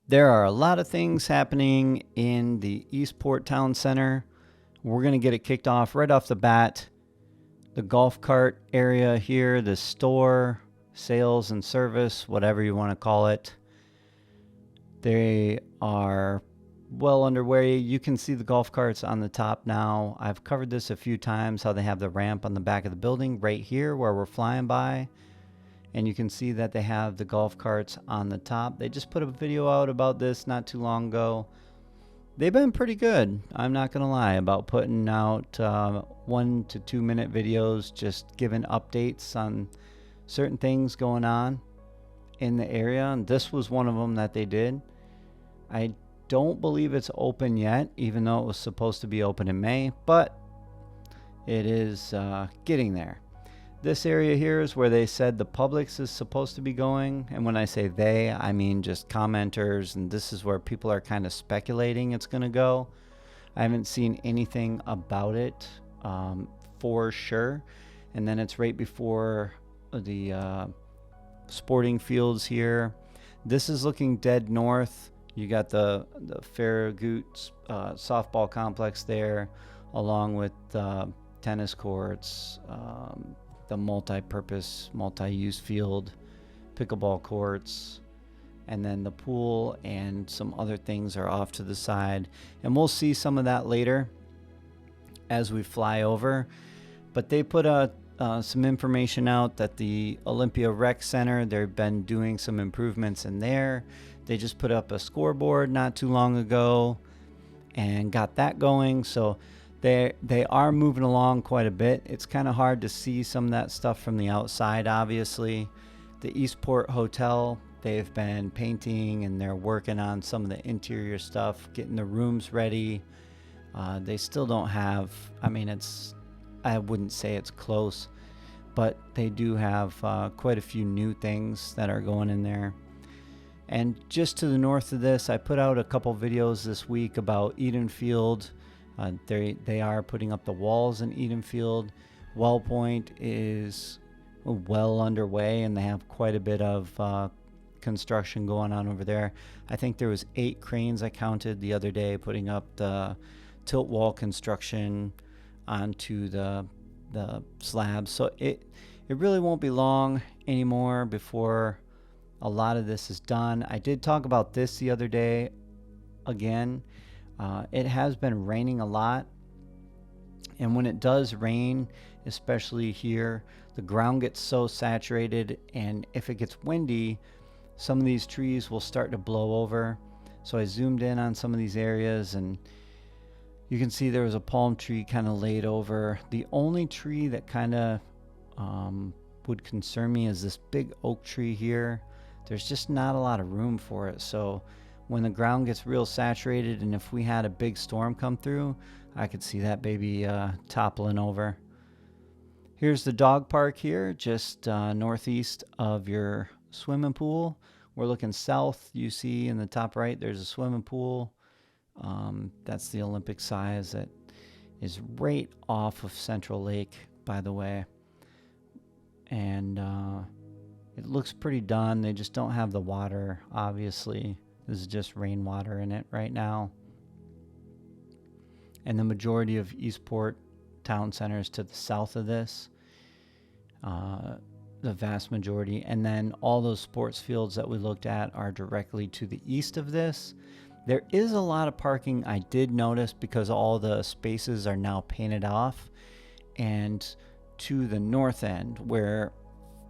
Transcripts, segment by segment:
There are a lot of things happening in the Eastport Town Center. We're going to get it kicked off right off the bat. The golf cart area here, the store, sales and service, whatever you want to call it. They are well underway. You can see the golf carts on the top now. I've covered this a few times, how they have the ramp on the back of the building right here where we're flying by. And you can see that they have the golf carts on the top. They just put a video out about this not too long ago. They've been pretty good, I'm not going to lie, about putting out 1 to 2 minute videos, just giving updates on certain things going on in the area. And this was one of them that they did. I don't believe it's open yet, even though it was supposed to be open in May, but it is getting there. This area here is where they said the Publix is supposed to be going. And when I say they, I mean just commenters. And this is where people are kind of speculating it's going to go. I haven't seen anything about it for sure. And then it's right before the sporting fields here. This is looking dead north. You got the Farragut softball complex there, along with tennis courts, the multi-purpose, multi-use field, pickleball courts, and then the pool and some other things are off to the side. And we'll see some of that later as we fly over. But they put some information out that the Olympia Rec Center, they've been doing some improvements in there. They just put up a scoreboard not too long ago and got that going. So they are moving along quite a bit. It's kind of hard to see some of that stuff from the outside, obviously. The Eastport Hotel, they've been painting and they're working on some of the interior stuff, getting the rooms ready. They still don't have, I wouldn't say it's close, but they do have quite a few new things that are going in there. And just to the north of this, I put out a couple videos this week about Edenfield. They are putting up the walls in Edenfield. Wellpoint is well underway, and they have quite a bit of construction going on over there. I think there was 8 cranes I counted the other day putting up the tilt wall construction onto the slabs. So it really won't be long anymore before a lot of this is done. I did talk about this the other day again. It has been raining a lot, and when it does rain, especially here, the ground gets so saturated, and if it gets windy, some of these trees will start to blow over. So I zoomed in on some of these areas, and you can see there was a palm tree kind of laid over. The only tree that kind of would concern me is this big oak tree here. There's just not a lot of room for it. So when the ground gets real saturated, and if we had a big storm come through, I could see that baby toppling over. Here's the dog park here, just northeast of your swimming pool. We're looking south. You see in the top right, there's a swimming pool. That's the Olympic size that is right off of Central Lake, by the way. And it looks pretty done. They just don't have the water, obviously. This is just rainwater in it right now. And the majority of Eastport Town Center is to the south of this. The vast majority. And then all those sports fields that we looked at are directly to the east of this. There is a lot of parking, I did notice, because all the spaces are now painted off. And to the north end, where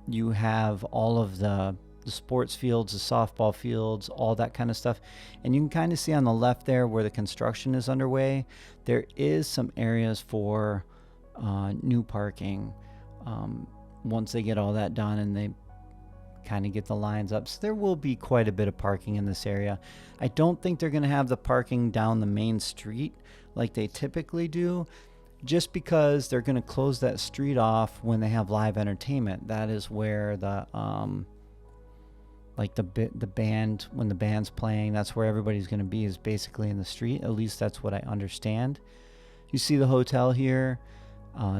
you have all of the sports fields, the softball fields, all that kind of stuff. And you can kind of see on the left there where the construction is underway, there is some areas for new parking once they get all that done and they kind of get the lines up. So there will be quite a bit of parking in this area. I don't think they're going to have the parking down the main street like they typically do, just because they're going to close that street off when they have live entertainment. That is where the the band, when the band's playing, that's where everybody's going to be, is basically in the street. At least that's what I understand. You see the hotel here.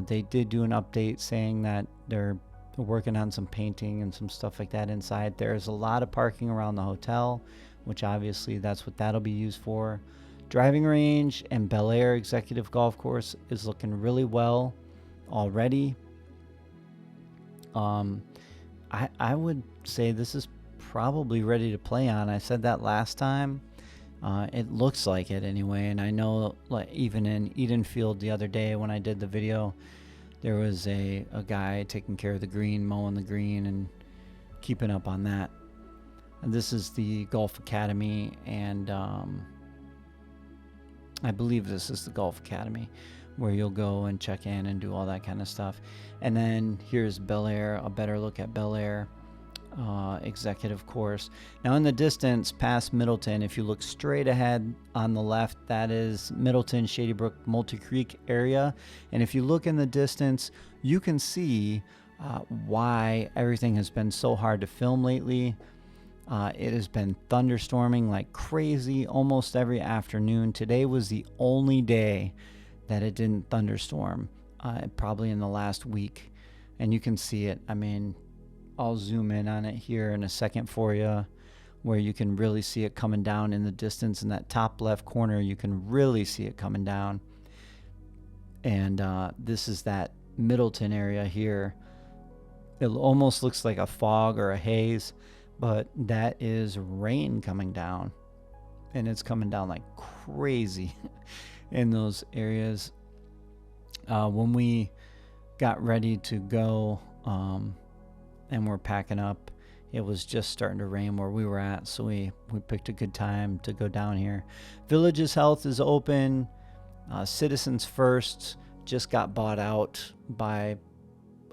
They did do an update saying that they're working on some painting and some stuff like that inside. There's a lot of parking around the hotel, which obviously that's what that'll be used for. Driving range and Bel Air Executive Golf Course is looking really well already. I would say this is probably ready to play on. I said that last time. It looks like it anyway, and I know, like, even in Edenfield the other day when I did the video, there was a guy taking care of the green, mowing the green and keeping up on that. And this is the Golf Academy, and I believe this is the Golf Academy where you'll go and check in and do all that kind of stuff. And then here's Bel Air, a better look at Bel Air Executive Course. Now in the distance past Middleton, if you look straight ahead on the left, that is Middleton, Shady Brook, Multi Creek area. And if you look in the distance, you can see why everything has been so hard to film lately. It has been thunderstorming like crazy almost every afternoon. Today was the only day that it didn't thunderstorm, probably in the last week. And you can see it. I mean, I'll zoom in on it here in a second for you, where you can really see it coming down in the distance. In that top left corner, you can really see it coming down. And this is that Middleton area here. It almost looks like a fog or a haze, but that is rain coming down, and it's coming down like crazy in those areas. When we got ready to go and we're packing up, it was just starting to rain where we were at, so we picked a good time to go down here. Villages Health is open. Citizens First just got bought out by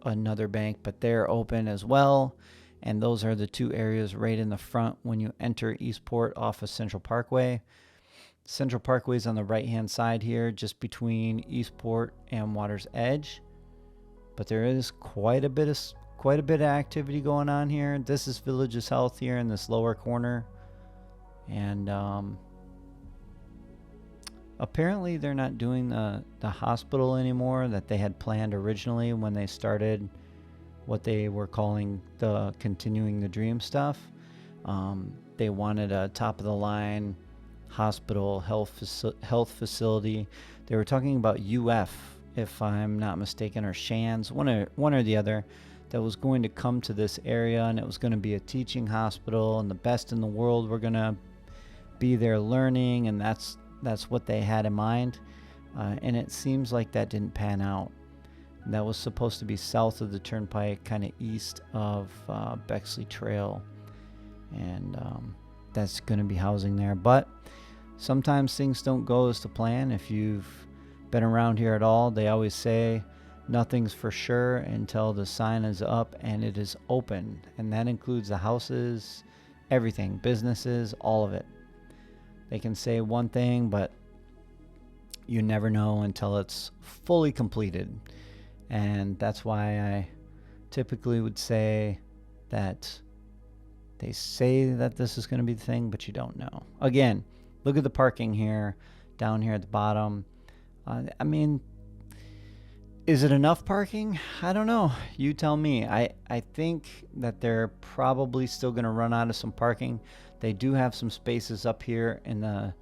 another bank, but they're open as well. And those are the two areas right in the front when you enter Eastport off of Central Parkway. Central Parkway is on the right-hand side here, just between Eastport and Water's Edge. But there is quite a bit of activity going on here. This is Villages Health here in this lower corner, and apparently they're not doing the hospital anymore that they had planned originally when they started what they were calling the Continuing the Dream stuff. They wanted a top-of-the-line hospital health facility. They were talking about UF, if I'm not mistaken, or Shands, one or the other, that was going to come to this area, and it was going to be a teaching hospital, and the best in the world were going to be there learning, and that's what they had in mind. And it seems like that didn't pan out. That was supposed to be south of the turnpike, kind of east of Bexley Trail, and that's going to be housing there. But sometimes things don't go as to plan. If you've been around here at all, they always say nothing's for sure until the sign is up and it is open, and that includes the houses, everything, businesses, all of it. They can say one thing, but you never know until it's fully completed. And that's why I typically would say that they say that this is going to be the thing, but you don't know. Again, look at the parking here, down here at the bottom. I mean, is it enough parking? I don't know. You tell me. I think that they're probably still going to run out of some parking. They do have some spaces up here in the,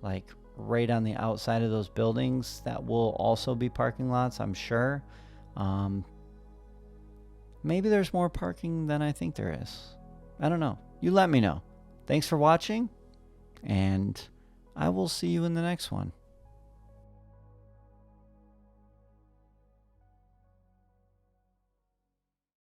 like, right on the outside of those buildings that will also be parking lots, I'm sure. Maybe there's more parking than I think there is. I don't know. You let me know. Thanks for watching, and I will see you in the next one.